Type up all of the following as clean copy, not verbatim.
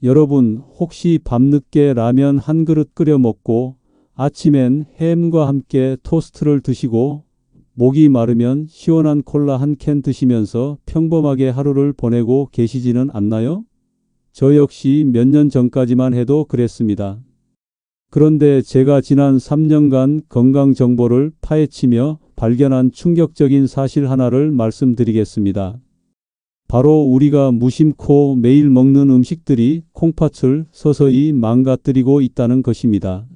여러분, 혹시 밤늦게 라면 한 그릇 끓여 먹고 아침엔 햄과 함께 토스트를 드시고 목이 마르면 시원한 콜라 한 캔 드시면서 평범하게 하루를 보내고 계시지는 않나요? 저 역시 몇 년 전까지만 해도 그랬습니다. 그런데 제가 지난 3년간 건강 정보를 파헤치며 발견한 충격적인 사실 하나를 말씀드리겠습니다. 바로 우리가 무심코 매일 먹는 음식들이 콩팥을 서서히 망가뜨리고 있다는 것입니다.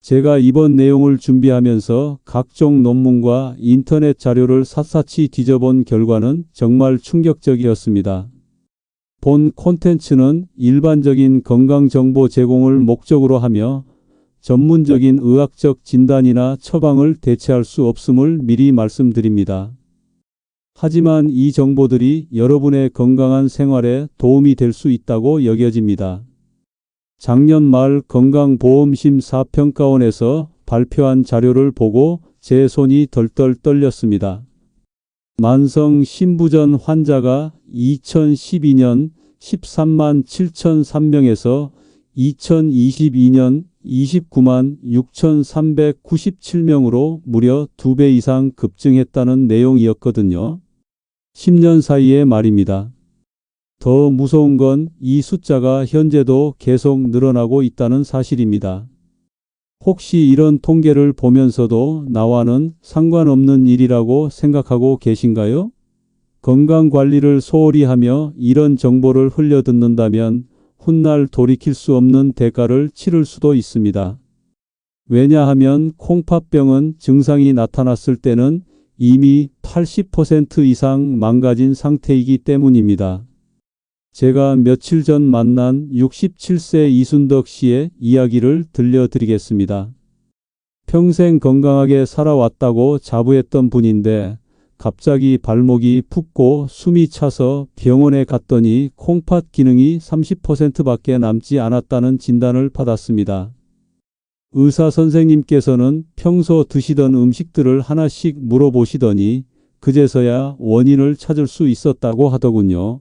제가 이번 내용을 준비하면서 각종 논문과 인터넷 자료를 샅샅이 뒤져본 결과는 정말 충격적이었습니다. 본 콘텐츠는 일반적인 건강정보 제공을 목적으로 하며 전문적인 의학적 진단이나 처방을 대체할 수 없음을 미리 말씀드립니다. 하지만 이 정보들이 여러분의 건강한 생활에 도움이 될 수 있다고 여겨집니다. 작년 말 건강보험심사평가원에서 발표한 자료를 보고 제 손이 덜덜 떨렸습니다. 만성 신부전 환자가 2012년 13만 7,003명에서 2022년 29만 6,397명으로 무려 2배 이상 급증했다는 내용이었거든요. 10년 사이의 말입니다. 더 무서운 건 이 숫자가 현재도 계속 늘어나고 있다는 사실입니다. 혹시 이런 통계를 보면서도 나와는 상관없는 일이라고 생각하고 계신가요? 건강관리를 소홀히 하며 이런 정보를 흘려듣는다면 훗날 돌이킬 수 없는 대가를 치를 수도 있습니다. 왜냐하면 콩팥병은 증상이 나타났을 때는 이미 80% 이상 망가진 상태이기 때문입니다. 제가 며칠 전 만난 67세 이순덕 씨의 이야기를 들려드리겠습니다. 평생 건강하게 살아왔다고 자부했던 분인데 갑자기 발목이 붓고 숨이 차서 병원에 갔더니 콩팥 기능이 30%밖에 남지 않았다는 진단을 받았습니다. 의사 선생님께서는 평소 드시던 음식들을 하나씩 물어보시더니 그제서야 원인을 찾을 수 있었다고 하더군요.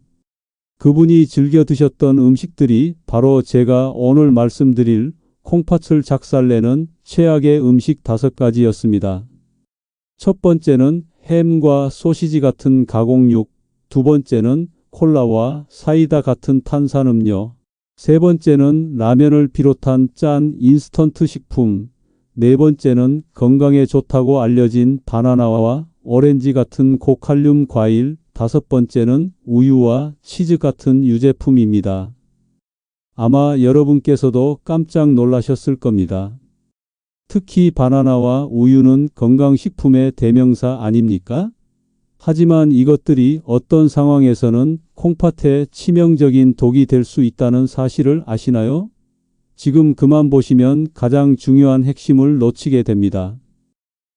그분이 즐겨 드셨던 음식들이 바로 제가 오늘 말씀드릴 콩팥을 작살내는 최악의 음식 5가지였습니다. 첫 번째는 햄과 소시지 같은 가공육, 두 번째는 콜라와 사이다 같은 탄산음료, 세 번째는 라면을 비롯한 짠 인스턴트 식품, 네 번째는 건강에 좋다고 알려진 바나나와 오렌지 같은 고칼륨 과일, 다섯 번째는 우유와 치즈 같은 유제품입니다. 아마 여러분께서도 깜짝 놀라셨을 겁니다. 특히 바나나와 우유는 건강식품의 대명사 아닙니까? 하지만 이것들이 어떤 상황에서는 콩팥에 치명적인 독이 될 수 있다는 사실을 아시나요? 지금 그만 보시면 가장 중요한 핵심을 놓치게 됩니다.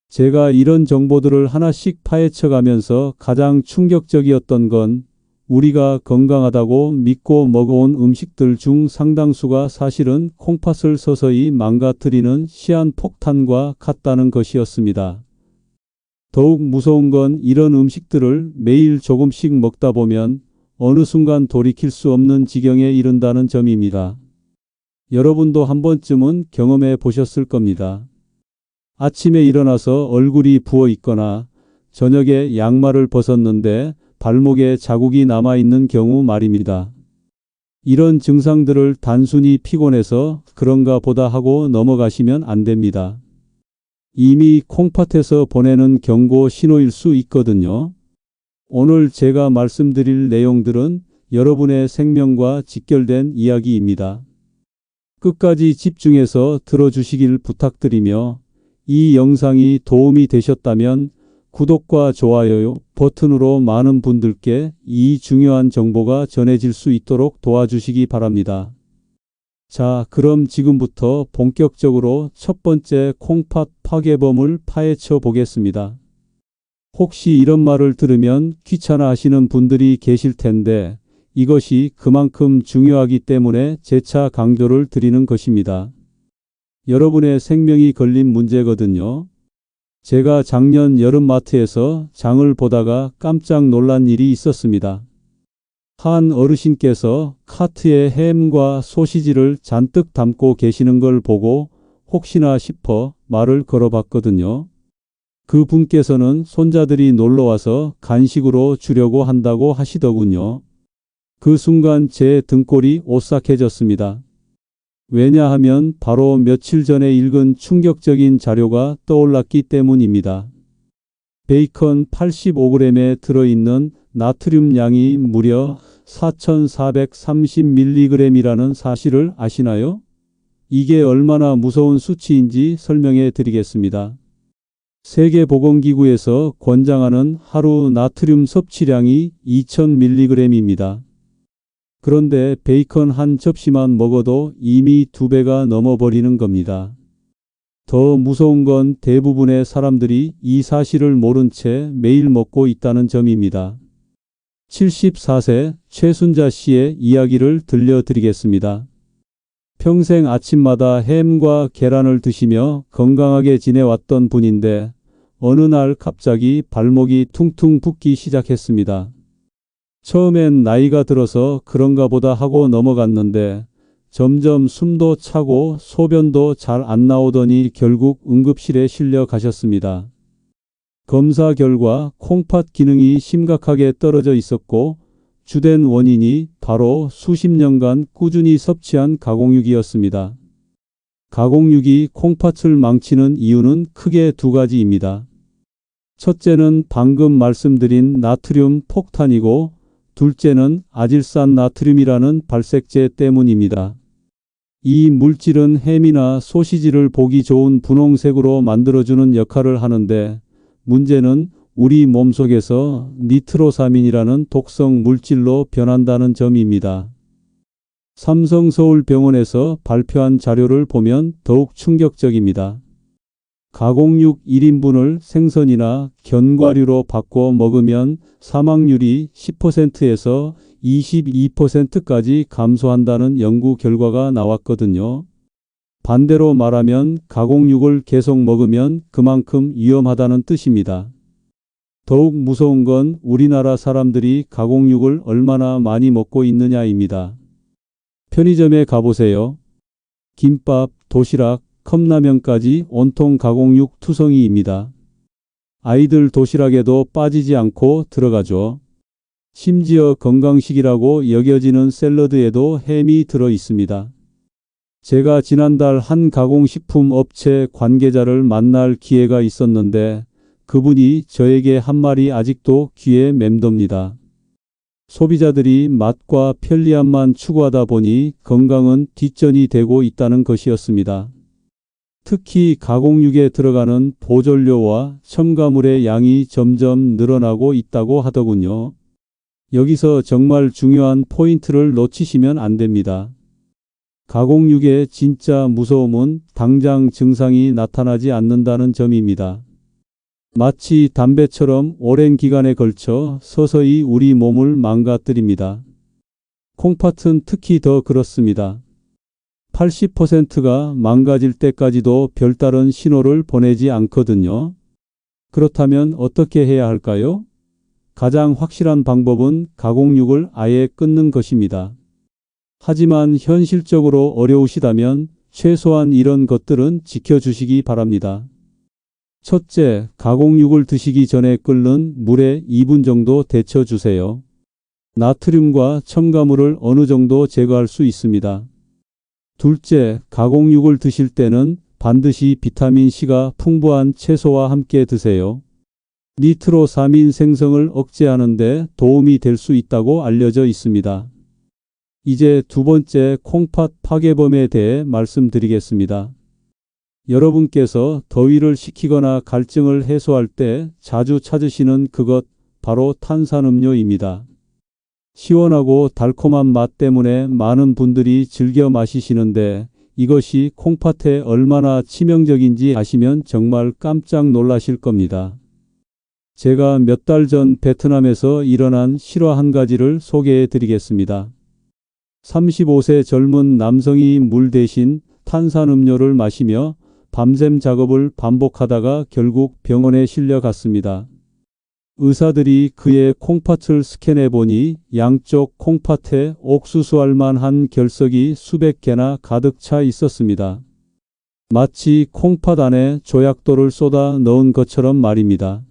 제가 이런 정보들을 하나씩 파헤쳐가면서 가장 충격적이었던 건 우리가 건강하다고 믿고 먹어온 음식들 중 상당수가 사실은 콩팥을 서서히 망가뜨리는 시한폭탄과 같다는 것이었습니다. 더욱 무서운 건 이런 음식들을 매일 조금씩 먹다 보면 어느 순간 돌이킬 수 없는 지경에 이른다는 점입니다. 여러분도 한 번쯤은 경험해 보셨을 겁니다. 아침에 일어나서 얼굴이 부어 있거나 저녁에 양말을 벗었는데 발목에 자국이 남아있는 경우 말입니다. 이런 증상들을 단순히 피곤해서 그런가 보다 하고 넘어가시면 안 됩니다. 이미 콩팥에서 보내는 경고 신호일 수 있거든요. 오늘 제가 말씀드릴 내용들은 여러분의 생명과 직결된 이야기입니다. 끝까지 집중해서 들어주시길 부탁드리며 이 영상이 도움이 되셨다면 구독과 좋아요 버튼으로 많은 분들께 이 중요한 정보가 전해질 수 있도록 도와주시기 바랍니다. 자, 그럼 지금부터 본격적으로 첫 번째 콩팥 파괴범을 파헤쳐 보겠습니다. 혹시 이런 말을 들으면 귀찮아 하시는 분들이 계실 텐데 이것이 그만큼 중요하기 때문에 재차 강조를 드리는 것입니다. 여러분의 생명이 걸린 문제거든요. 제가 작년 여름 마트에서 장을 보다가 깜짝 놀란 일이 있었습니다. 한 어르신께서 카트에 햄과 소시지를 잔뜩 담고 계시는 걸 보고 혹시나 싶어 말을 걸어봤거든요. 그 분께서는 손자들이 놀러와서 간식으로 주려고 한다고 하시더군요. 그 순간 제 등골이 오싹해졌습니다. 왜냐하면 바로 며칠 전에 읽은 충격적인 자료가 떠올랐기 때문입니다. 베이컨 85g에 들어있는 나트륨 양이 무려 4430mg이라는 사실을 아시나요? 이게 얼마나 무서운 수치인지 설명해 드리겠습니다. 세계보건기구에서 권장하는 하루 나트륨 섭취량이 2000mg입니다. 그런데 베이컨 한 접시만 먹어도 이미 2배가 넘어버리는 겁니다. 더 무서운 건 대부분의 사람들이 이 사실을 모른 채 매일 먹고 있다는 점입니다. 74세 최순자 씨의 이야기를 들려드리겠습니다. 평생 아침마다 햄과 계란을 드시며 건강하게 지내왔던 분인데 어느 날 갑자기 발목이 퉁퉁 붓기 시작했습니다. 처음엔 나이가 들어서 그런가 보다 하고 넘어갔는데 점점 숨도 차고 소변도 잘 안 나오더니 결국 응급실에 실려 가셨습니다. 검사 결과 콩팥 기능이 심각하게 떨어져 있었고 주된 원인이 바로 수십 년간 꾸준히 섭취한 가공육이었습니다. 가공육이 콩팥을 망치는 이유는 크게 두 가지입니다. 첫째는 방금 말씀드린 나트륨 폭탄이고 둘째는 아질산 나트륨이라는 발색제 때문입니다. 이 물질은 햄이나 소시지를 보기 좋은 분홍색으로 만들어주는 역할을 하는데 문제는 우리 몸속에서 니트로사민이라는 독성 물질로 변한다는 점입니다. 삼성서울병원에서 발표한 자료를 보면 더욱 충격적입니다. 가공육 1인분을 생선이나 견과류로 바꿔 먹으면 사망률이 10%에서 22%까지 감소한다는 연구 결과가 나왔거든요. 반대로 말하면 가공육을 계속 먹으면 그만큼 위험하다는 뜻입니다. 더욱 무서운 건 우리나라 사람들이 가공육을 얼마나 많이 먹고 있느냐입니다. 편의점에 가보세요. 김밥, 도시락, 컵라면까지 온통 가공육 투성이입니다. 아이들 도시락에도 빠지지 않고 들어가죠. 심지어 건강식이라고 여겨지는 샐러드에도 햄이 들어 있습니다. 제가 지난달 한 가공식품 업체 관계자를 만날 기회가 있었는데 그분이 저에게 한 말이 아직도 귀에 맴돕니다. 소비자들이 맛과 편리함만 추구하다 보니 건강은 뒷전이 되고 있다는 것이었습니다. 특히 가공육에 들어가는 보존료와 첨가물의 양이 점점 늘어나고 있다고 하더군요. 여기서 정말 중요한 포인트를 놓치시면 안 됩니다. 가공육의 진짜 무서움은 당장 증상이 나타나지 않는다는 점입니다. 마치 담배처럼 오랜 기간에 걸쳐 서서히 우리 몸을 망가뜨립니다. 콩팥은 특히 더 그렇습니다. 80%가 망가질 때까지도 별다른 신호를 보내지 않거든요. 그렇다면 어떻게 해야 할까요? 가장 확실한 방법은 가공육을 아예 끊는 것입니다. 하지만 현실적으로 어려우시다면 최소한 이런 것들은 지켜주시기 바랍니다. 첫째, 가공육을 드시기 전에 끓는 물에 2분 정도 데쳐주세요. 나트륨과 첨가물을 어느 정도 제거할 수 있습니다. 둘째, 가공육을 드실 때는 반드시 비타민C가 풍부한 채소와 함께 드세요. 니트로사민 생성을 억제하는 데 도움이 될 수 있다고 알려져 있습니다. 이제 두 번째 콩팥 파괴범에 대해 말씀드리겠습니다. 여러분께서 더위를 식히거나 갈증을 해소할 때 자주 찾으시는 그것, 바로 탄산음료입니다. 시원하고 달콤한 맛 때문에 많은 분들이 즐겨 마시시는데 이것이 콩팥에 얼마나 치명적인지 아시면 정말 깜짝 놀라실 겁니다. 제가 몇 달 전 베트남에서 일어난 실화 한 가지를 소개해 드리겠습니다. 35세 젊은 남성이 물 대신 탄산음료를 마시며 밤샘 작업을 반복하다가 결국 병원에 실려갔습니다. 의사들이 그의 콩팥을 스캔해보니 양쪽 콩팥에 옥수수알 만한 결석이 수백 개나 가득 차 있었습니다. 마치 콩팥 안에 조약돌을 쏟아 넣은 것처럼 말입니다.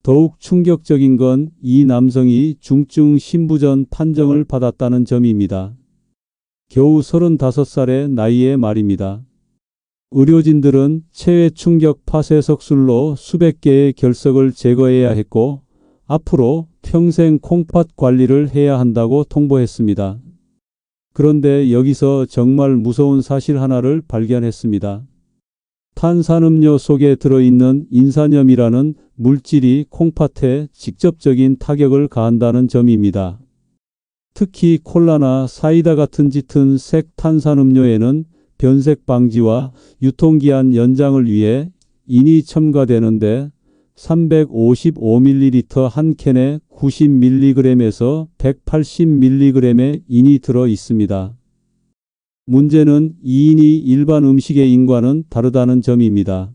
더욱 충격적인 건 이 남성이 중증 신부전 판정을 받았다는 점입니다. 겨우 35살의 나이에 말입니다. 의료진들은 체외 충격 파쇄석술로 수백 개의 결석을 제거해야 했고 앞으로 평생 콩팥 관리를 해야 한다고 통보했습니다. 그런데 여기서 정말 무서운 사실 하나를 발견했습니다. 탄산음료 속에 들어있는 인산염이라는 물질이 콩팥에 직접적인 타격을 가한다는 점입니다. 특히 콜라나 사이다 같은 짙은 색 탄산음료에는 변색 방지와 유통기한 연장을 위해 인이 첨가되는데 355ml 한 캔에 90mg에서 180mg의 인이 들어 있습니다. 문제는 이 인이 일반 음식의 인과는 다르다는 점입니다.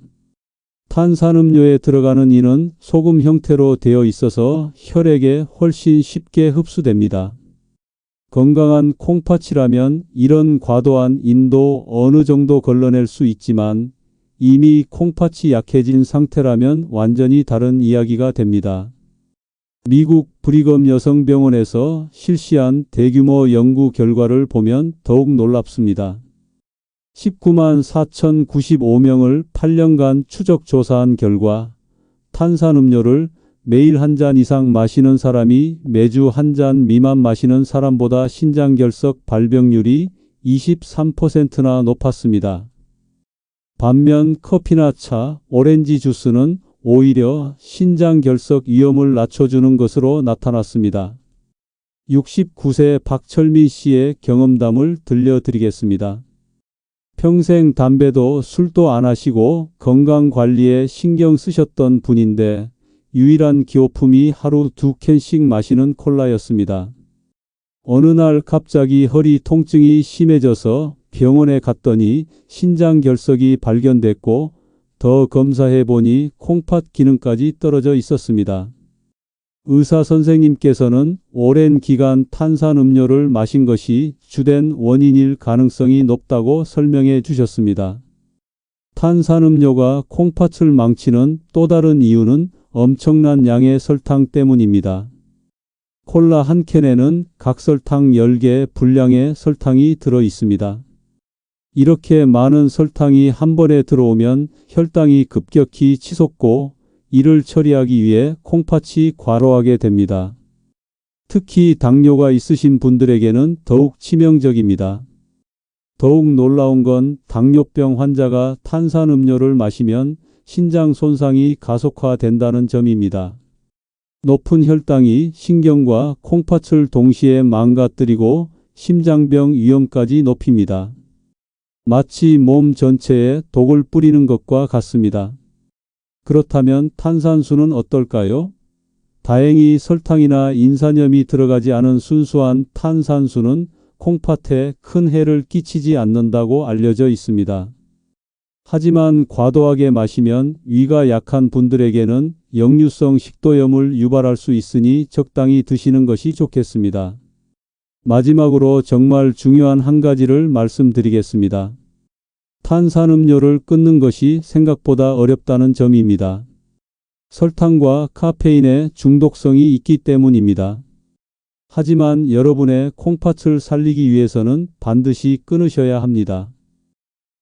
탄산음료에 들어가는 인은 소금 형태로 되어 있어서 혈액에 훨씬 쉽게 흡수됩니다. 건강한 콩팥이라면 이런 과도한 인도 어느 정도 걸러낼 수 있지만 이미 콩팥이 약해진 상태라면 완전히 다른 이야기가 됩니다. 미국 브리검 여성병원에서 실시한 대규모 연구 결과를 보면 더욱 놀랍습니다. 19만 4,095명을 8년간 추적 조사한 결과 탄산음료를 매일 한 잔 이상 마시는 사람이 매주 한 잔 미만 마시는 사람보다 신장결석 발병률이 23%나 높았습니다. 반면 커피나 차, 오렌지 주스는 오히려 신장결석 위험을 낮춰주는 것으로 나타났습니다. 69세 박철민 씨의 경험담을 들려드리겠습니다. 평생 담배도 술도 안 하시고 건강관리에 신경 쓰셨던 분인데 유일한 기호품이 하루 2캔씩 마시는 콜라였습니다. 어느 날 갑자기 허리 통증이 심해져서 병원에 갔더니 신장결석이 발견됐고 더 검사해보니 콩팥 기능까지 떨어져 있었습니다. 의사 선생님께서는 오랜 기간 탄산음료를 마신 것이 주된 원인일 가능성이 높다고 설명해 주셨습니다. 탄산음료가 콩팥을 망치는 또 다른 이유는 엄청난 양의 설탕 때문입니다. 콜라 한 캔에는 각설탕 10개 분량의 설탕이 들어 있습니다. 이렇게 많은 설탕이 한 번에 들어오면 혈당이 급격히 치솟고 이를 처리하기 위해 콩팥이 과로하게 됩니다. 특히 당뇨가 있으신 분들에게는 더욱 치명적입니다. 더욱 놀라운 건 당뇨병 환자가 탄산음료를 마시면 신장 손상이 가속화된다는 점입니다. 높은 혈당이 신경과 콩팥을 동시에 망가뜨리고 심장병 위험까지 높입니다. 마치 몸 전체에 독을 뿌리는 것과 같습니다. 그렇다면 탄산수는 어떨까요? 다행히 설탕이나 인산염이 들어가지 않은 순수한 탄산수는 콩팥에 큰 해를 끼치지 않는다고 알려져 있습니다. 하지만 과도하게 마시면 위가 약한 분들에게는 역류성 식도염을 유발할 수 있으니 적당히 드시는 것이 좋겠습니다. 마지막으로 정말 중요한 한 가지를 말씀드리겠습니다. 탄산음료를 끊는 것이 생각보다 어렵다는 점입니다. 설탕과 카페인의 중독성이 있기 때문입니다. 하지만 여러분의 콩팥을 살리기 위해서는 반드시 끊으셔야 합니다.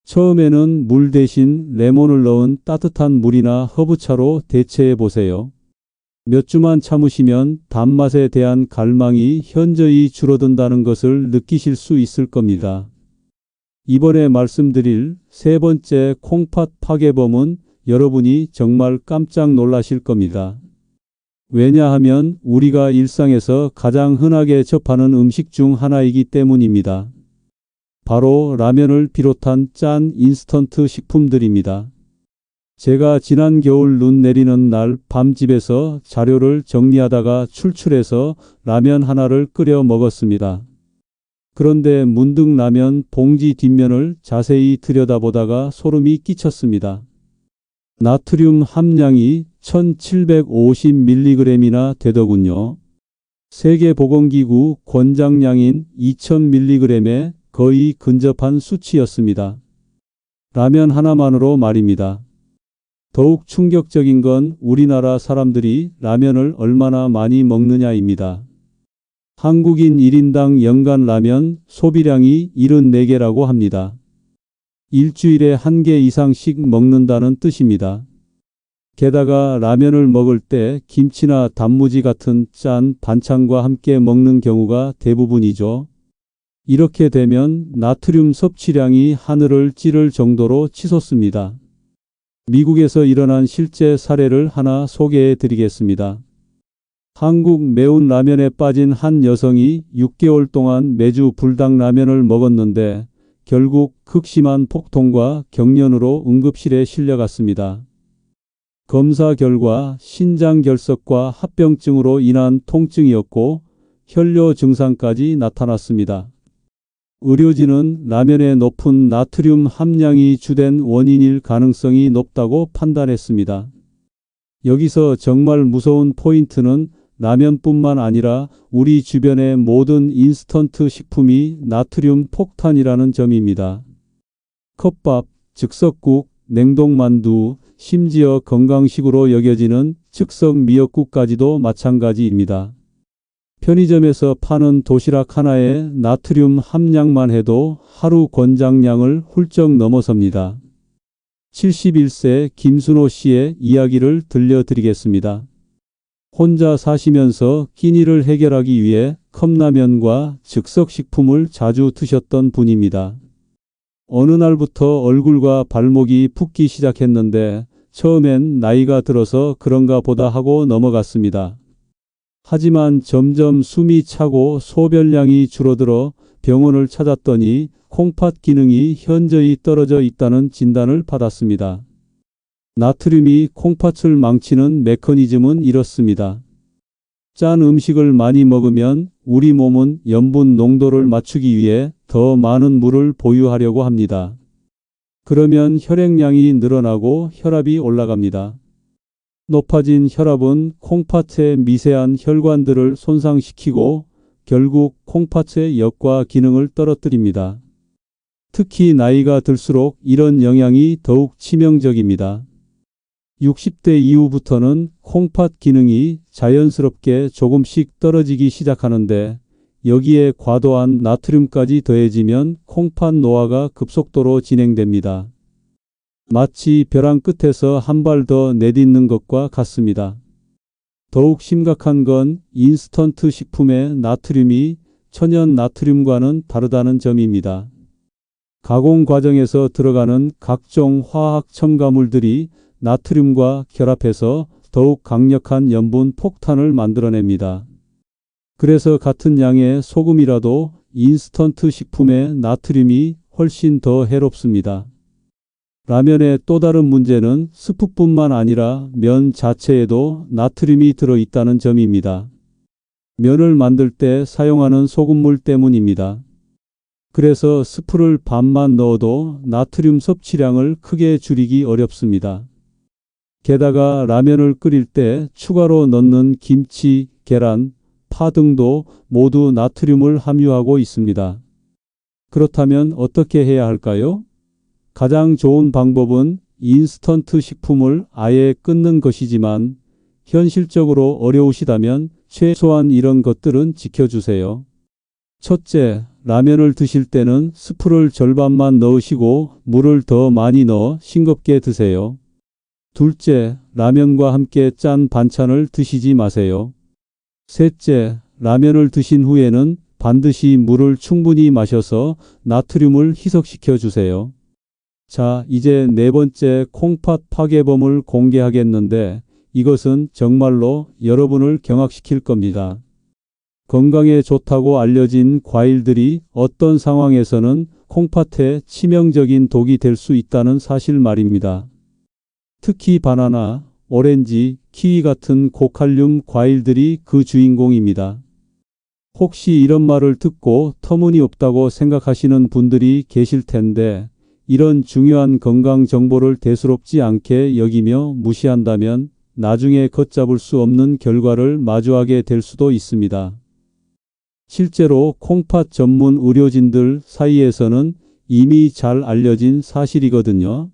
처음에는 물 대신 레몬을 넣은 따뜻한 물이나 허브차로 대체해 보세요. 몇 주만 참으시면 단맛에 대한 갈망이 현저히 줄어든다는 것을 느끼실 수 있을 겁니다. 이번에 말씀드릴 세 번째 콩팥 파괴범은 여러분이 정말 깜짝 놀라실 겁니다. 왜냐하면 우리가 일상에서 가장 흔하게 접하는 음식 중 하나이기 때문입니다. 바로 라면을 비롯한 짠 인스턴트 식품들입니다. 제가 지난 겨울 눈 내리는 날 밤 집에서 자료를 정리하다가 출출해서 라면 하나를 끓여 먹었습니다. 그런데 문득 라면 봉지 뒷면을 자세히 들여다보다가 소름이 끼쳤습니다. 나트륨 함량이 1750mg이나 되더군요. 세계보건기구 권장량인 2000mg에 거의 근접한 수치였습니다. 라면 하나만으로 말입니다. 더욱 충격적인 건 우리나라 사람들이 라면을 얼마나 많이 먹느냐입니다. 한국인 1인당 연간 라면 소비량이 74개라고 합니다. 일주일에 1개 이상씩 먹는다는 뜻입니다. 게다가 라면을 먹을 때 김치나 단무지 같은 짠 반찬과 함께 먹는 경우가 대부분이죠. 이렇게 되면 나트륨 섭취량이 하늘을 찌를 정도로 치솟습니다. 미국에서 일어난 실제 사례를 하나 소개해 드리겠습니다. 한국 매운 라면에 빠진 한 여성이 6개월 동안 매주 불닭라면을 먹었는데 결국 극심한 폭통과 경련으로 응급실에 실려갔습니다. 검사 결과 신장결석과 합병증으로 인한 통증이었고 혈뇨 증상까지 나타났습니다. 의료진은 라면의 높은 나트륨 함량이 주된 원인일 가능성이 높다고 판단했습니다. 여기서 정말 무서운 포인트는 라면뿐만 아니라 우리 주변의 모든 인스턴트 식품이 나트륨 폭탄이라는 점입니다. 컵밥, 즉석국, 냉동만두, 심지어 건강식으로 여겨지는 즉석 미역국까지도 마찬가지입니다. 편의점에서 파는 도시락 하나의 나트륨 함량만 해도 하루 권장량을 훌쩍 넘어섭니다. 71세 김순호 씨의 이야기를 들려드리겠습니다. 혼자 사시면서 끼니를 해결하기 위해 컵라면과 즉석식품을 자주 드셨던 분입니다. 어느 날부터 얼굴과 발목이 붓기 시작했는데 처음엔 나이가 들어서 그런가 보다 하고 넘어갔습니다. 하지만 점점 숨이 차고 소변량이 줄어들어 병원을 찾았더니 콩팥 기능이 현저히 떨어져 있다는 진단을 받았습니다. 나트륨이 콩팥을 망치는 메커니즘은 이렇습니다. 짠 음식을 많이 먹으면 우리 몸은 염분 농도를 맞추기 위해 더 많은 물을 보유하려고 합니다. 그러면 혈액량이 늘어나고 혈압이 올라갑니다. 높아진 혈압은 콩팥의 미세한 혈관들을 손상시키고 결국 콩팥의 역과 기능을 떨어뜨립니다. 특히 나이가 들수록 이런 영향이 더욱 치명적입니다. 60대 이후부터는 콩팥 기능이 자연스럽게 조금씩 떨어지기 시작하는데 여기에 과도한 나트륨까지 더해지면 콩팥 노화가 급속도로 진행됩니다. 마치 벼랑 끝에서 한 발 더 내딛는 것과 같습니다. 더욱 심각한 건 인스턴트 식품의 나트륨이 천연 나트륨과는 다르다는 점입니다. 가공 과정에서 들어가는 각종 화학 첨가물들이 나트륨과 결합해서 더욱 강력한 염분 폭탄을 만들어냅니다. 그래서 같은 양의 소금이라도 인스턴트 식품의 나트륨이 훨씬 더 해롭습니다. 라면의 또 다른 문제는 스프뿐만 아니라 면 자체에도 나트륨이 들어있다는 점입니다. 면을 만들 때 사용하는 소금물 때문입니다. 그래서 스프를 반만 넣어도 나트륨 섭취량을 크게 줄이기 어렵습니다. 게다가 라면을 끓일 때 추가로 넣는 김치, 계란, 파 등도 모두 나트륨을 함유하고 있습니다. 그렇다면 어떻게 해야 할까요? 가장 좋은 방법은 인스턴트 식품을 아예 끊는 것이지만 현실적으로 어려우시다면 최소한 이런 것들은 지켜주세요. 첫째, 라면을 드실 때는 스프를 절반만 넣으시고 물을 더 많이 넣어 싱겁게 드세요. 둘째, 라면과 함께 짠 반찬을 드시지 마세요. 셋째, 라면을 드신 후에는 반드시 물을 충분히 마셔서 나트륨을 희석시켜 주세요. 자, 이제 네 번째 콩팥 파괴범을 공개하겠는데 이것은 정말로 여러분을 경악시킬 겁니다. 건강에 좋다고 알려진 과일들이 어떤 상황에서는 콩팥에 치명적인 독이 될 수 있다는 사실 말입니다. 특히 바나나, 오렌지, 키위 같은 고칼륨 과일들이 그 주인공입니다. 혹시 이런 말을 듣고 터무니없다고 생각하시는 분들이 계실 텐데 이런 중요한 건강 정보를 대수롭지 않게 여기며 무시한다면 나중에 걷잡을 수 없는 결과를 마주하게 될 수도 있습니다. 실제로 콩팥 전문 의료진들 사이에서는 이미 잘 알려진 사실이거든요.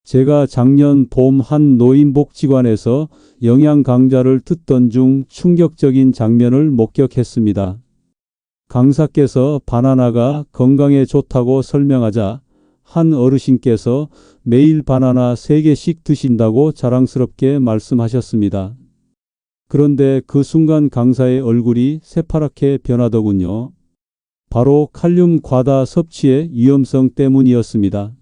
제가 작년 봄 한 노인복지관에서 영양 강좌를 듣던 중 충격적인 장면을 목격했습니다. 강사께서 바나나가 건강에 좋다고 설명하자 한 어르신께서 매일 바나나 3개씩 드신다고 자랑스럽게 말씀하셨습니다. 그런데 그 순간 강사의 얼굴이 새파랗게 변하더군요. 바로 칼륨 과다 섭취의 위험성 때문이었습니다.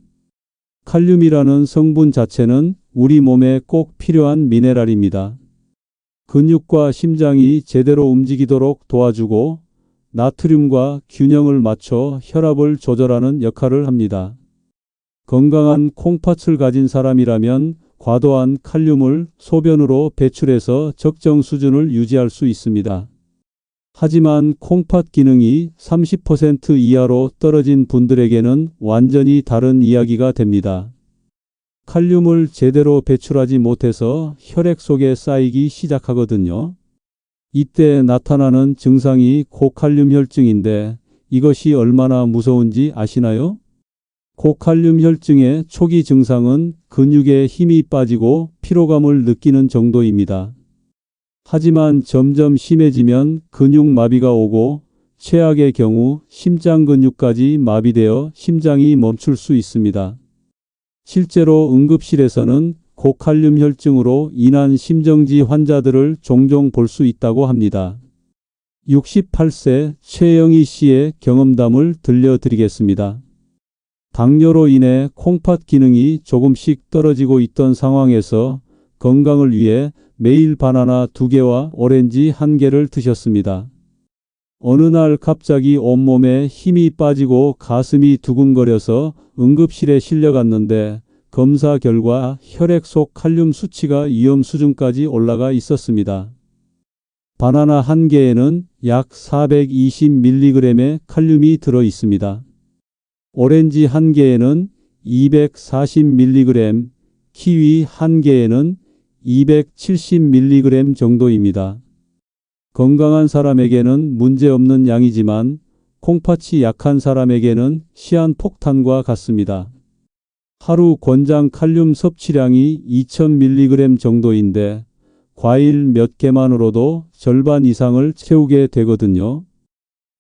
칼륨이라는 성분 자체는 우리 몸에 꼭 필요한 미네랄입니다. 근육과 심장이 제대로 움직이도록 도와주고 나트륨과 균형을 맞춰 혈압을 조절하는 역할을 합니다. 건강한 콩팥을 가진 사람이라면 과도한 칼륨을 소변으로 배출해서 적정 수준을 유지할 수 있습니다. 하지만 콩팥 기능이 30% 이하로 떨어진 분들에게는 완전히 다른 이야기가 됩니다. 칼륨을 제대로 배출하지 못해서 혈액 속에 쌓이기 시작하거든요. 이때 나타나는 증상이 고칼륨 혈증인데 이것이 얼마나 무서운지 아시나요? 고칼륨 혈증의 초기 증상은 근육에 힘이 빠지고 피로감을 느끼는 정도입니다. 하지만 점점 심해지면 근육마비가 오고 최악의 경우 심장 근육까지 마비되어 심장이 멈출 수 있습니다. 실제로 응급실에서는 고칼륨 혈증으로 인한 심정지 환자들을 종종 볼 수 있다고 합니다. 68세 최영희 씨의 경험담을 들려드리겠습니다. 당뇨로 인해 콩팥 기능이 조금씩 떨어지고 있던 상황에서 건강을 위해 매일 바나나 2개와 오렌지 1개를 드셨습니다. 어느 날 갑자기 온몸에 힘이 빠지고 가슴이 두근거려서 응급실에 실려갔는데 검사 결과 혈액 속 칼륨 수치가 위험 수준까지 올라가 있었습니다. 바나나 1개에는 약 420mg의 칼륨이 들어 있습니다. 오렌지 1개에는 240mg, 키위 1개에는 270mg 정도입니다. 건강한 사람에게는 문제없는 양이지만 콩팥이 약한 사람에게는 시한폭탄과 같습니다. 하루 권장 칼륨 섭취량이 2000mg 정도인데 과일 몇 개만으로도 절반 이상을 채우게 되거든요.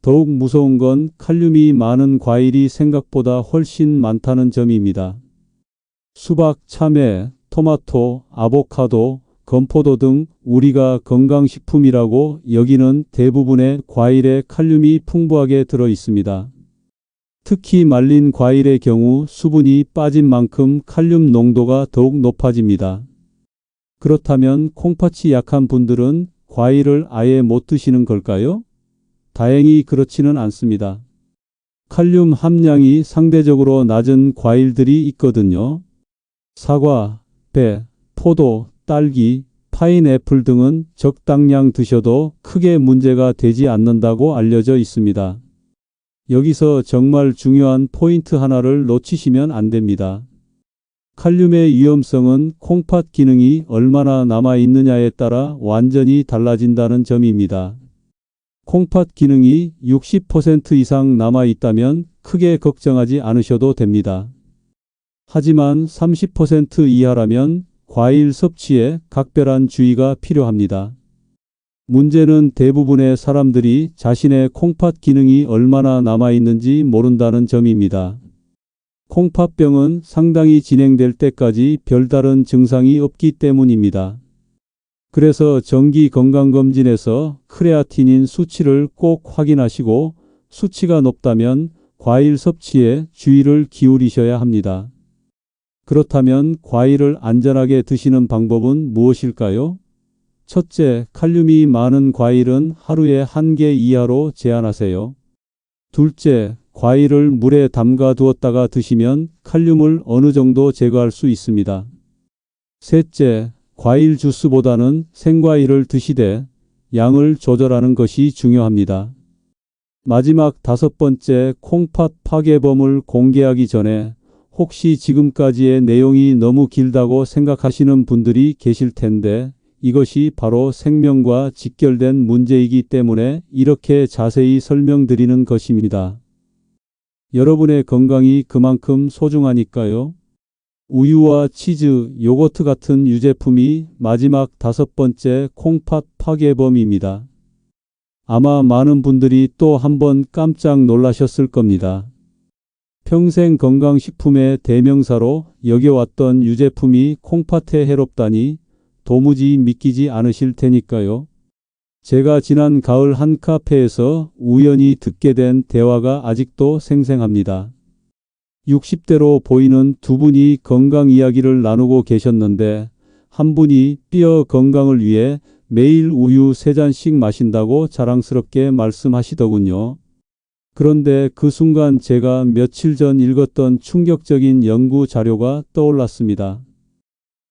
더욱 무서운 건 칼륨이 많은 과일이 생각보다 훨씬 많다는 점입니다. 수박, 참외, 토마토, 아보카도, 건포도 등 우리가 건강식품이라고 여기는 대부분의 과일에 칼륨이 풍부하게 들어 있습니다. 특히 말린 과일의 경우 수분이 빠진 만큼 칼륨 농도가 더욱 높아집니다. 그렇다면 콩팥이 약한 분들은 과일을 아예 못 드시는 걸까요? 다행히 그렇지는 않습니다. 칼륨 함량이 상대적으로 낮은 과일들이 있거든요. 사과, 배, 포도, 딸기, 파인애플 등은 적당량 드셔도 크게 문제가 되지 않는다고 알려져 있습니다. 여기서 정말 중요한 포인트 하나를 놓치시면 안 됩니다. 칼륨의 위험성은 콩팥 기능이 얼마나 남아있느냐에 따라 완전히 달라진다는 점입니다. 콩팥 기능이 60% 이상 남아있다면 크게 걱정하지 않으셔도 됩니다. 하지만 30% 이하라면 과일 섭취에 각별한 주의가 필요합니다. 문제는 대부분의 사람들이 자신의 콩팥 기능이 얼마나 남아있는지 모른다는 점입니다. 콩팥병은 상당히 진행될 때까지 별다른 증상이 없기 때문입니다. 그래서 정기 건강검진에서 크레아티닌 수치를 꼭 확인하시고 수치가 높다면 과일 섭취에 주의를 기울이셔야 합니다. 그렇다면 과일을 안전하게 드시는 방법은 무엇일까요? 첫째, 칼륨이 많은 과일은 하루에 1개 이하로 제한하세요. 둘째, 과일을 물에 담가 두었다가 드시면 칼륨을 어느 정도 제거할 수 있습니다. 셋째, 과일 주스보다는 생과일을 드시되 양을 조절하는 것이 중요합니다. 마지막 5번째, 콩팥 파괴범을 공개하기 전에 혹시 지금까지의 내용이 너무 길다고 생각하시는 분들이 계실 텐데 이것이 바로 생명과 직결된 문제이기 때문에 이렇게 자세히 설명드리는 것입니다. 여러분의 건강이 그만큼 소중하니까요. 우유와 치즈, 요거트 같은 유제품이 마지막 5번째 콩팥 파괴범입니다. 아마 많은 분들이 또 한 번 깜짝 놀라셨을 겁니다. 평생 건강식품의 대명사로 여겨왔던 유제품이 콩팥에 해롭다니 도무지 믿기지 않으실 테니까요. 제가 지난 가을 한 카페에서 우연히 듣게 된 대화가 아직도 생생합니다. 60대로 보이는 두 분이 건강 이야기를 나누고 계셨는데 한 분이 뼈 건강을 위해 매일 우유 3잔씩 마신다고 자랑스럽게 말씀하시더군요. 그런데 그 순간 제가 며칠 전 읽었던 충격적인 연구 자료가 떠올랐습니다.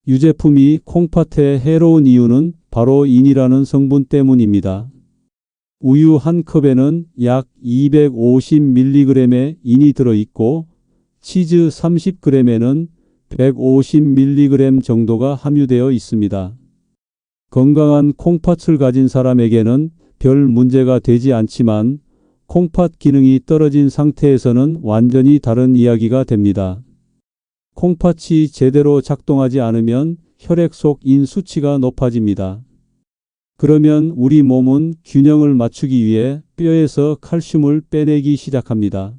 유제품이 콩팥에 해로운 이유는 바로 인이라는 성분 때문입니다. 우유 한 컵에는 약 250mg의 인이 들어있고 치즈 30g에는 150mg 정도가 함유되어 있습니다. 건강한 콩팥을 가진 사람에게는 별 문제가 되지 않지만 콩팥 기능이 떨어진 상태에서는 완전히 다른 이야기가 됩니다. 콩팥이 제대로 작동하지 않으면 혈액 속 인 수치가 높아집니다. 그러면 우리 몸은 균형을 맞추기 위해 뼈에서 칼슘을 빼내기 시작합니다.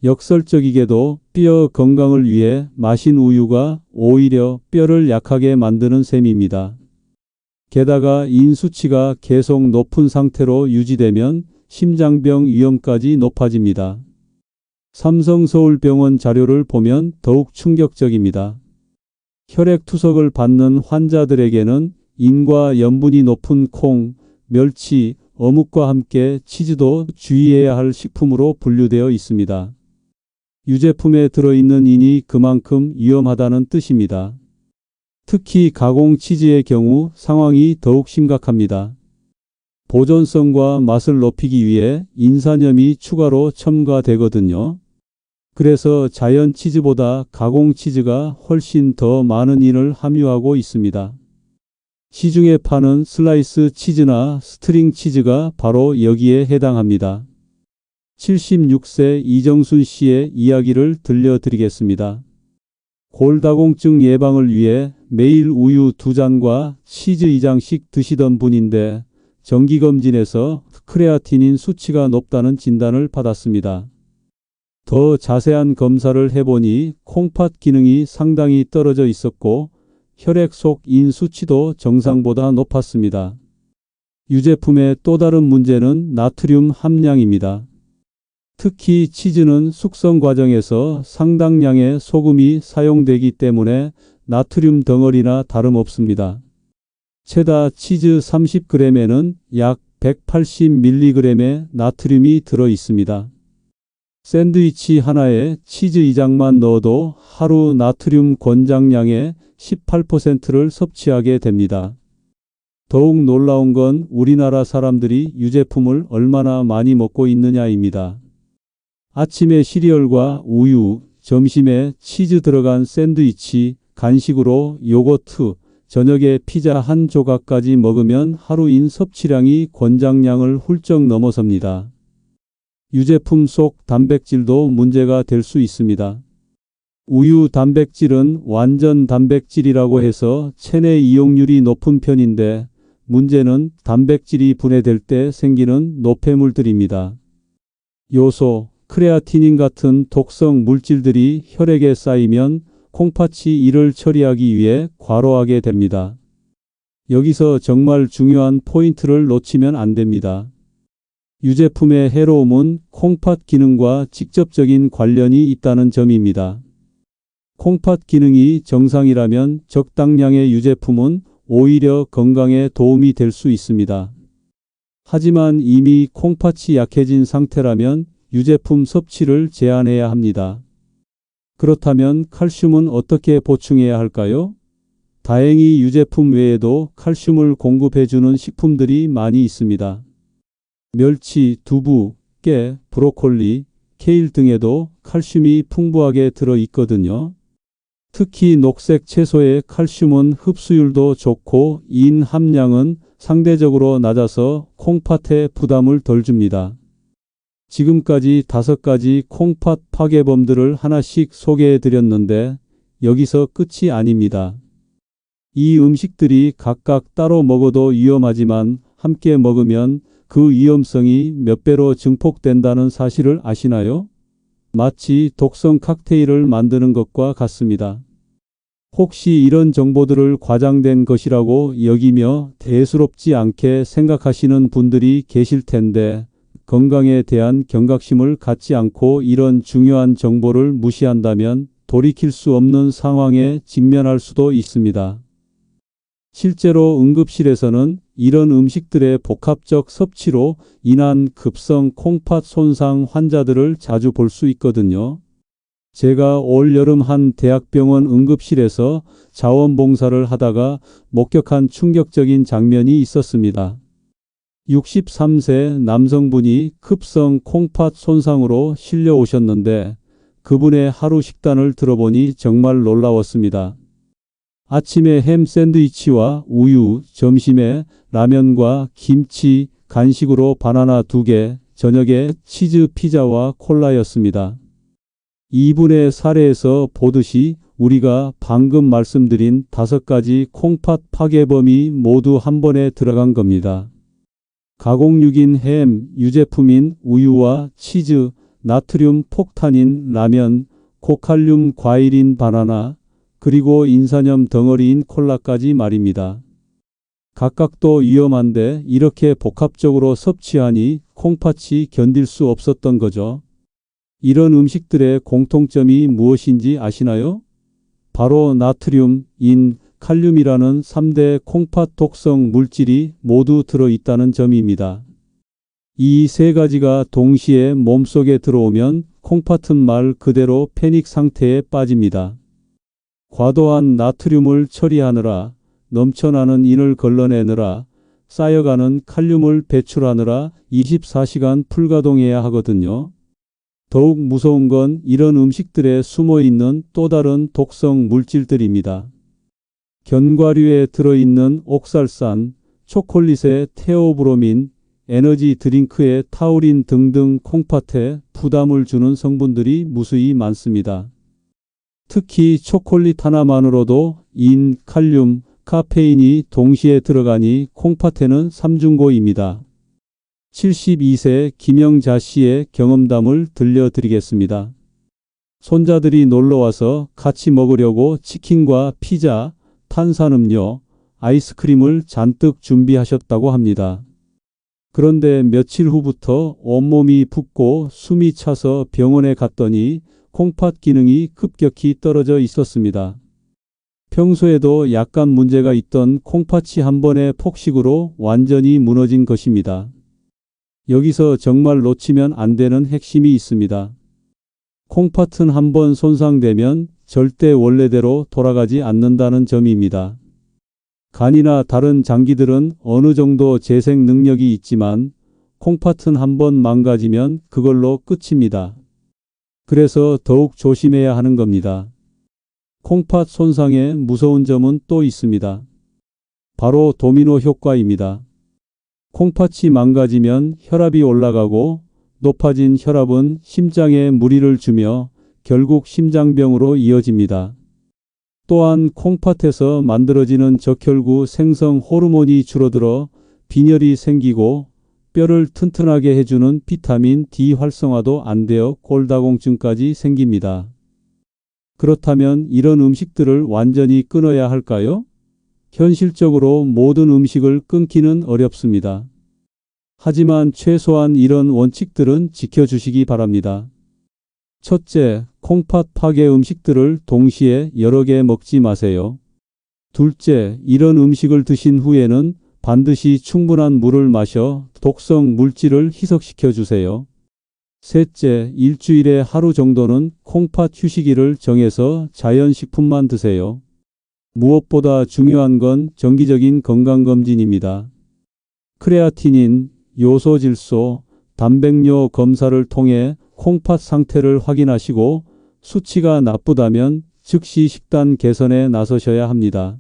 역설적이게도 뼈 건강을 위해 마신 우유가 오히려 뼈를 약하게 만드는 셈입니다. 게다가 인 수치가 계속 높은 상태로 유지되면 심장병 위험까지 높아집니다. 삼성서울병원 자료를 보면 더욱 충격적입니다. 혈액투석을 받는 환자들에게는 인과 염분이 높은 콩, 멸치, 어묵과 함께 치즈도 주의해야 할 식품으로 분류되어 있습니다. 유제품에 들어있는 인이 그만큼 위험하다는 뜻입니다. 특히 가공 치즈의 경우 상황이 더욱 심각합니다. 보존성과 맛을 높이기 위해 인산염이 추가로 첨가되거든요. 그래서 자연 치즈보다 가공 치즈가 훨씬 더 많은 인을 함유하고 있습니다. 시중에 파는 슬라이스 치즈나 스트링 치즈가 바로 여기에 해당합니다. 76세 이정순 씨의 이야기를 들려드리겠습니다. 골다공증 예방을 위해 매일 우유 2잔과 치즈 2장씩 드시던 분인데 정기검진에서 크레아티닌 수치가 높다는 진단을 받았습니다. 더 자세한 검사를 해보니 콩팥 기능이 상당히 떨어져 있었고 혈액 속 인 수치도 정상보다 높았습니다. 유제품의 또 다른 문제는 나트륨 함량입니다. 특히 치즈는 숙성 과정에서 상당량의 소금이 사용되기 때문에 나트륨 덩어리나 다름없습니다. 체다 치즈 30g에는 약 180mg의 나트륨이 들어 있습니다. 샌드위치 하나에 치즈 2장만 넣어도 하루 나트륨 권장량의 18%를 섭취하게 됩니다. 더욱 놀라운 건 우리나라 사람들이 유제품을 얼마나 많이 먹고 있느냐입니다. 아침에 시리얼과 우유, 점심에 치즈 들어간 샌드위치, 간식으로 요거트, 저녁에 피자 한 조각까지 먹으면 하루인 섭취량이 권장량을 훌쩍 넘어섭니다. 유제품 속 단백질도 문제가 될 수 있습니다. 우유 단백질은 완전 단백질이라고 해서 체내 이용률이 높은 편인데 문제는 단백질이 분해될 때 생기는 노폐물들입니다. 요소, 크레아티닌 같은 독성 물질들이 혈액에 쌓이면 콩팥이 이를 처리하기 위해 과로하게 됩니다. 여기서 정말 중요한 포인트를 놓치면 안 됩니다. 유제품의 해로움은 콩팥 기능과 직접적인 관련이 있다는 점입니다. 콩팥 기능이 정상이라면 적당량의 유제품은 오히려 건강에 도움이 될 수 있습니다. 하지만 이미 콩팥이 약해진 상태라면 유제품 섭취를 제한해야 합니다. 그렇다면 칼슘은 어떻게 보충해야 할까요? 다행히 유제품 외에도 칼슘을 공급해주는 식품들이 많이 있습니다. 멸치, 두부, 깨, 브로콜리, 케일 등에도 칼슘이 풍부하게 들어 있거든요. 특히 녹색 채소의 칼슘은 흡수율도 좋고 인 함량은 상대적으로 낮아서 콩팥에 부담을 덜 줍니다. 지금까지 5가지 콩팥 파괴범들을 하나씩 소개해 드렸는데 여기서 끝이 아닙니다. 이 음식들이 각각 따로 먹어도 위험하지만 함께 먹으면 그 위험성이 몇 배로 증폭된다는 사실을 아시나요? 마치 독성 칵테일을 만드는 것과 같습니다. 혹시 이런 정보들을 과장된 것이라고 여기며 대수롭지 않게 생각하시는 분들이 계실 텐데 건강에 대한 경각심을 갖지 않고 이런 중요한 정보를 무시한다면 돌이킬 수 없는 상황에 직면할 수도 있습니다. 실제로 응급실에서는 이런 음식들의 복합적 섭취로 인한 급성 콩팥 손상 환자들을 자주 볼 수 있거든요. 제가 올 여름 한 대학병원 응급실에서 자원봉사를 하다가 목격한 충격적인 장면이 있었습니다. 63세 남성분이 급성 콩팥 손상으로 실려 오셨는데 그분의 하루 식단을 들어보니 정말 놀라웠습니다. 아침에 햄 샌드위치와 우유, 점심에 라면과 김치, 간식으로 바나나 2개, 저녁에 치즈 피자와 콜라였습니다. 이분의 사례에서 보듯이 우리가 방금 말씀드린 5가지 콩팥 파괴범이 모두 한 번에 들어간 겁니다. 가공육인 햄, 유제품인 우유와 치즈, 나트륨 폭탄인 라면, 고칼륨 과일인 바나나, 그리고 인산염 덩어리인 콜라까지 말입니다. 각각도 위험한데 이렇게 복합적으로 섭취하니 콩팥이 견딜 수 없었던 거죠. 이런 음식들의 공통점이 무엇인지 아시나요? 바로 나트륨, 인, 칼륨이라는 3대 콩팥 독성 물질이 모두 들어있다는 점입니다. 이 3가지가 동시에 몸속에 들어오면 콩팥은 말 그대로 패닉 상태에 빠집니다. 과도한 나트륨을 처리하느라, 넘쳐나는 인을 걸러내느라, 쌓여가는 칼륨을 배출하느라 24시간 풀가동해야 하거든요. 더욱 무서운 건 이런 음식들에 숨어있는 또 다른 독성 물질들입니다. 견과류에 들어있는 옥살산, 초콜릿의 테오브로민, 에너지 드링크의 타우린 등등 콩팥에 부담을 주는 성분들이 무수히 많습니다. 특히 초콜릿 하나만으로도 인, 칼륨, 카페인이 동시에 들어가니 콩팥에는 삼중고입니다. 72세 김영자 씨의 경험담을 들려드리겠습니다. 손자들이 놀러와서 같이 먹으려고 치킨과 피자, 탄산음료, 아이스크림을 잔뜩 준비하셨다고 합니다. 그런데 며칠 후부터 온몸이 붓고 숨이 차서 병원에 갔더니 콩팥 기능이 급격히 떨어져 있었습니다. 평소에도 약간 문제가 있던 콩팥이 한 번의 폭식으로 완전히 무너진 것입니다. 여기서 정말 놓치면 안 되는 핵심이 있습니다. 콩팥은 한 번 손상되면 절대 원래대로 돌아가지 않는다는 점입니다. 간이나 다른 장기들은 어느 정도 재생 능력이 있지만 콩팥은 한 번 망가지면 그걸로 끝입니다. 그래서 더욱 조심해야 하는 겁니다. 콩팥 손상의 무서운 점은 또 있습니다. 바로 도미노 효과입니다. 콩팥이 망가지면 혈압이 올라가고 높아진 혈압은 심장에 무리를 주며 결국 심장병으로 이어집니다. 또한 콩팥에서 만들어지는 적혈구 생성 호르몬이 줄어들어 빈혈이 생기고 뼈를 튼튼하게 해주는 비타민 D 활성화도 안 되어 골다공증까지 생깁니다. 그렇다면 이런 음식들을 완전히 끊어야 할까요? 현실적으로 모든 음식을 끊기는 어렵습니다. 하지만 최소한 이런 원칙들은 지켜주시기 바랍니다. 첫째, 콩팥 파괴 음식들을 동시에 여러 개 먹지 마세요. 둘째, 이런 음식을 드신 후에는 반드시 충분한 물을 마셔 독성 물질을 희석시켜 주세요. 셋째, 일주일에 하루 정도는 콩팥 휴식일을 정해서 자연식품만 드세요. 무엇보다 중요한 건 정기적인 건강검진입니다. 크레아티닌, 요소질소, 단백뇨 검사를 통해 콩팥 상태를 확인하시고 수치가 나쁘다면 즉시 식단 개선에 나서셔야 합니다.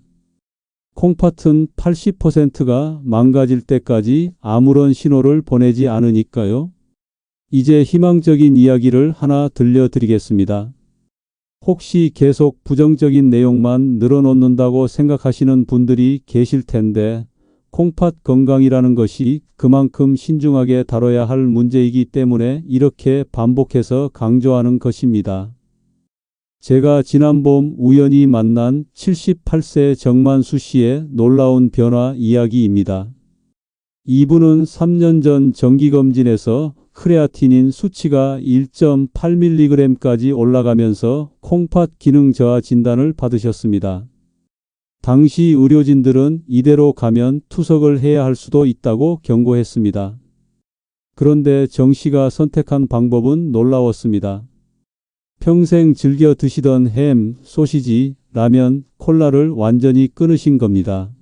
콩팥은 80%가 망가질 때까지 아무런 신호를 보내지 않으니까요. 이제 희망적인 이야기를 하나 들려드리겠습니다. 혹시 계속 부정적인 내용만 늘어놓는다고 생각하시는 분들이 계실 텐데, 콩팥 건강이라는 것이 그만큼 신중하게 다뤄야 할 문제이기 때문에 이렇게 반복해서 강조하는 것입니다. 제가 지난 봄 우연히 만난 78세 정만수 씨의 놀라운 변화 이야기입니다. 이분은 3년 전 정기검진에서 크레아티닌 수치가 1.8mg까지 올라가면서 콩팥 기능 저하 진단을 받으셨습니다. 당시 의료진들은 이대로 가면 투석을 해야 할 수도 있다고 경고했습니다. 그런데 정 씨가 선택한 방법은 놀라웠습니다. 평생 즐겨 드시던 햄, 소시지, 라면, 콜라를 완전히 끊으신 겁니다.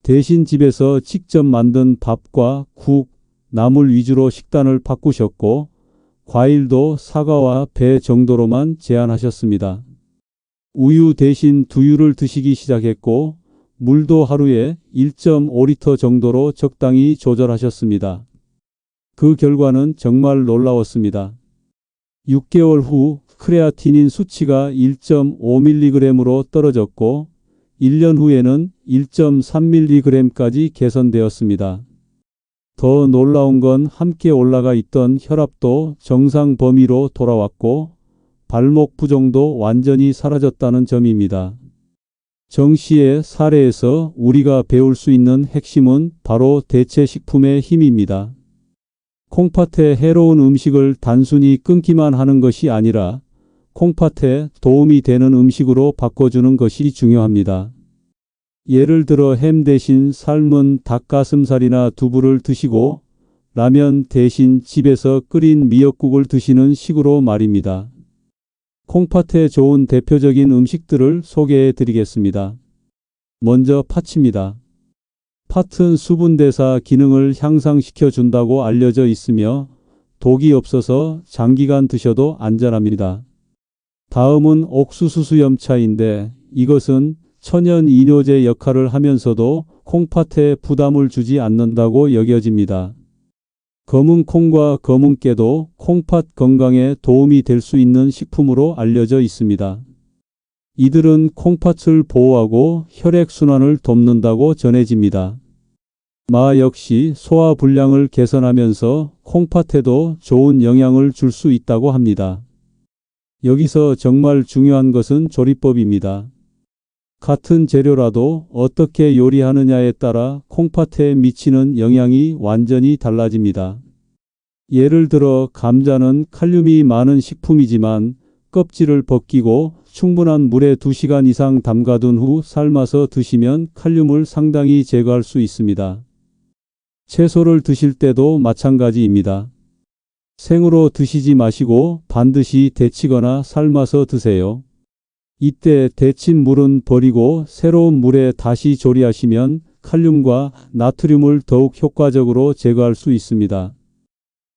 대신 집에서 직접 만든 밥과 국, 나물 위주로 식단을 바꾸셨고, 과일도 사과와 배 정도로만 제한하셨습니다. 우유 대신 두유를 드시기 시작했고, 물도 하루에 1.5리터 정도로 적당히 조절하셨습니다. 그 결과는 정말 놀라웠습니다. 6개월 후 크레아티닌 수치가 1.5mg으로 떨어졌고 1년 후에는 1.3mg까지 개선되었습니다. 더 놀라운 건 함께 올라가 있던 혈압도 정상 범위로 돌아왔고 발목 부종도 완전히 사라졌다는 점입니다. 정 씨의 사례에서 우리가 배울 수 있는 핵심은 바로 대체 식품의 힘입니다. 콩팥에 해로운 음식을 단순히 끊기만 하는 것이 아니라 콩팥에 도움이 되는 음식으로 바꿔주는 것이 중요합니다. 예를 들어 햄 대신 삶은 닭가슴살이나 두부를 드시고 라면 대신 집에서 끓인 미역국을 드시는 식으로 말입니다. 콩팥에 좋은 대표적인 음식들을 소개해 드리겠습니다. 먼저 팥입니다. 팥은 수분대사 기능을 향상시켜 준다고 알려져 있으며 독이 없어서 장기간 드셔도 안전합니다. 다음은 옥수수수염차인데 이것은 천연 이뇨제 역할을 하면서도 콩팥에 부담을 주지 않는다고 여겨집니다. 검은 콩과 검은 깨도 콩팥 건강에 도움이 될 수 있는 식품으로 알려져 있습니다. 이들은 콩팥을 보호하고 혈액순환을 돕는다고 전해집니다. 마 역시 소화불량을 개선하면서 콩팥에도 좋은 영향을 줄 수 있다고 합니다. 여기서 정말 중요한 것은 조리법입니다. 같은 재료라도 어떻게 요리하느냐에 따라 콩팥에 미치는 영향이 완전히 달라집니다. 예를 들어 감자는 칼륨이 많은 식품이지만 껍질을 벗기고 충분한 물에 2시간 이상 담가둔 후 삶아서 드시면 칼륨을 상당히 제거할 수 있습니다. 채소를 드실 때도 마찬가지입니다. 생으로 드시지 마시고 반드시 데치거나 삶아서 드세요. 이때 데친 물은 버리고 새로운 물에 다시 조리하시면 칼륨과 나트륨을 더욱 효과적으로 제거할 수 있습니다.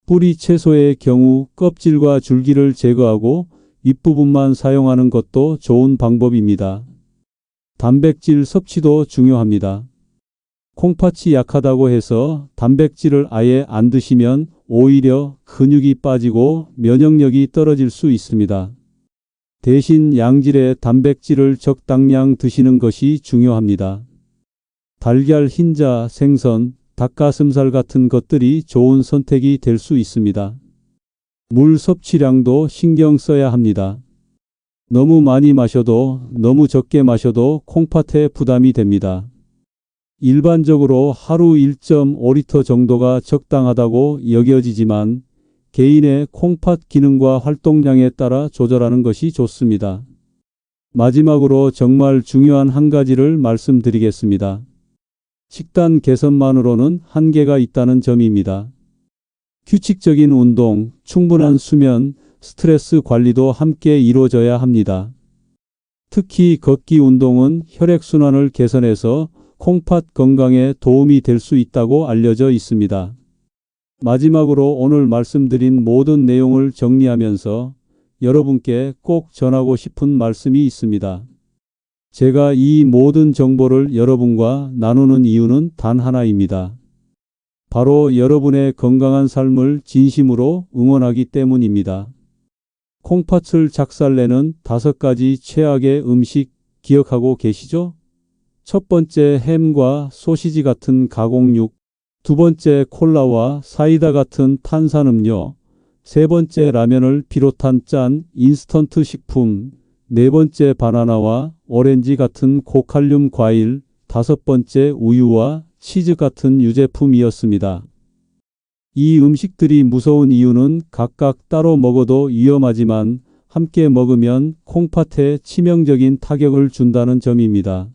뿌리 채소의 경우 껍질과 줄기를 제거하고 윗부분만 사용하는 것도 좋은 방법입니다. 단백질 섭취도 중요합니다. 콩팥이 약하다고 해서 단백질을 아예 안 드시면 오히려 근육이 빠지고 면역력이 떨어질 수 있습니다. 대신 양질의 단백질을 적당량 드시는 것이 중요합니다. 달걀, 흰자, 생선, 닭가슴살 같은 것들이 좋은 선택이 될 수 있습니다. 물 섭취량도 신경 써야 합니다. 너무 많이 마셔도 너무 적게 마셔도 콩팥에 부담이 됩니다. 일반적으로 하루 1.5리터 정도가 적당하다고 여겨지지만 개인의 콩팥 기능과 활동량에 따라 조절하는 것이 좋습니다. 마지막으로 정말 중요한 한 가지를 말씀드리겠습니다. 식단 개선만으로는 한계가 있다는 점입니다. 규칙적인 운동, 충분한 수면, 스트레스 관리도 함께 이루어져야 합니다. 특히 걷기 운동은 혈액순환을 개선해서 콩팥 건강에 도움이 될 수 있다고 알려져 있습니다. 마지막으로 오늘 말씀드린 모든 내용을 정리하면서 여러분께 꼭 전하고 싶은 말씀이 있습니다. 제가 이 모든 정보를 여러분과 나누는 이유는 단 하나입니다. 바로 여러분의 건강한 삶을 진심으로 응원하기 때문입니다. 콩팥을 작살내는 5가지 최악의 음식 기억하고 계시죠? 첫 번째, 햄과 소시지 같은 가공육. 두 번째, 콜라와 사이다 같은 탄산음료. 세 번째, 라면을 비롯한 짠 인스턴트 식품. 네 번째, 바나나와 오렌지 같은 고칼륨 과일. 다섯 번째, 우유와 치즈 같은 유제품이었습니다. 이 음식들이 무서운 이유는 각각 따로 먹어도 위험하지만 함께 먹으면 콩팥에 치명적인 타격을 준다는 점입니다.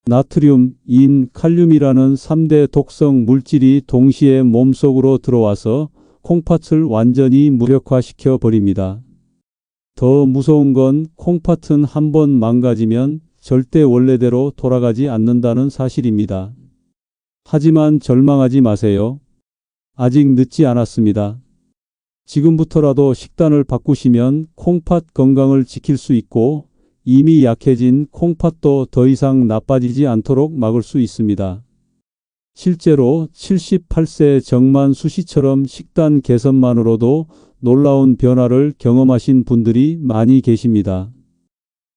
나트륨, 인, 칼륨이라는 3대 독성 물질이 동시에 몸속으로 들어와서 콩팥을 완전히 무력화시켜 버립니다. 더 무서운 건 콩팥은 한번 망가지면 절대 원래대로 돌아가지 않는다는 사실입니다. 하지만 절망하지 마세요. 아직 늦지 않았습니다. 지금부터라도 식단을 바꾸시면 콩팥 건강을 지킬 수 있고 이미 약해진 콩팥도 더 이상 나빠지지 않도록 막을 수 있습니다. 실제로 78세 정만수 씨처럼 식단 개선만으로도 놀라운 변화를 경험하신 분들이 많이 계십니다.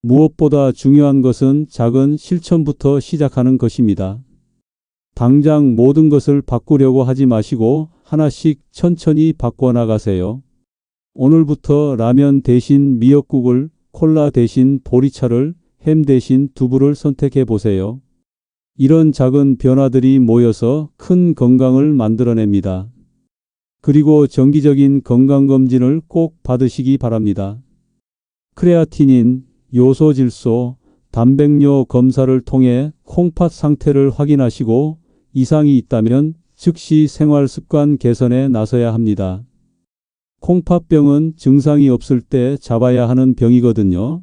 무엇보다 중요한 것은 작은 실천부터 시작하는 것입니다. 당장 모든 것을 바꾸려고 하지 마시고 하나씩 천천히 바꿔나가세요. 오늘부터 라면 대신 미역국을, 콜라 대신 보리차를, 햄 대신 두부를 선택해 보세요. 이런 작은 변화들이 모여서 큰 건강을 만들어냅니다. 그리고 정기적인 건강검진을 꼭 받으시기 바랍니다. 크레아티닌, 요소질소, 단백뇨 검사를 통해 콩팥 상태를 확인하시고 이상이 있다면 즉시 생활습관 개선에 나서야 합니다. 콩팥병은 증상이 없을 때 잡아야 하는 병이거든요.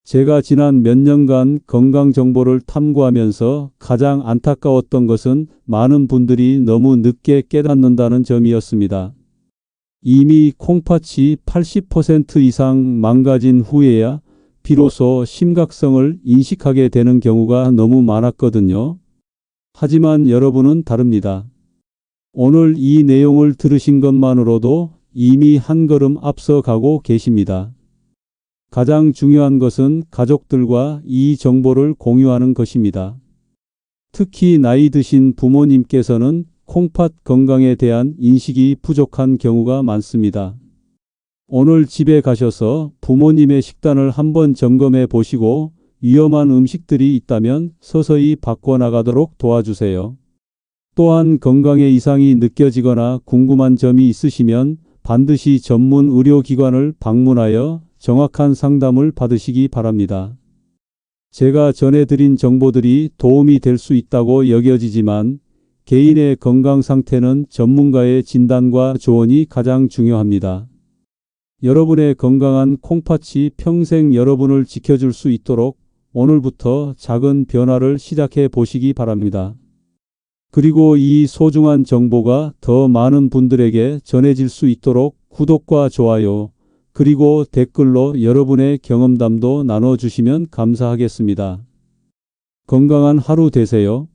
제가 지난 몇 년간 건강 정보를 탐구하면서 가장 안타까웠던 것은 많은 분들이 너무 늦게 깨닫는다는 점이었습니다. 이미 콩팥이 80% 이상 망가진 후에야 비로소 심각성을 인식하게 되는 경우가 너무 많았거든요. 하지만 여러분은 다릅니다. 오늘 이 내용을 들으신 것만으로도 이미 한 걸음 앞서 가고 계십니다. 가장 중요한 것은 가족들과 이 정보를 공유하는 것입니다. 특히 나이 드신 부모님께서는 콩팥 건강에 대한 인식이 부족한 경우가 많습니다. 오늘 집에 가셔서 부모님의 식단을 한번 점검해 보시고 위험한 음식들이 있다면 서서히 바꿔나가도록 도와주세요. 또한 건강에 이상이 느껴지거나 궁금한 점이 있으시면 반드시 전문 의료기관을 방문하여 정확한 상담을 받으시기 바랍니다. 제가 전해드린 정보들이 도움이 될 수 있다고 여겨지지만 개인의 건강 상태는 전문가의 진단과 조언이 가장 중요합니다. 여러분의 건강한 콩팥이 평생 여러분을 지켜줄 수 있도록 오늘부터 작은 변화를 시작해 보시기 바랍니다. 그리고 이 소중한 정보가 더 많은 분들에게 전해질 수 있도록 구독과 좋아요, 그리고 댓글로 여러분의 경험담도 나눠주시면 감사하겠습니다. 건강한 하루 되세요.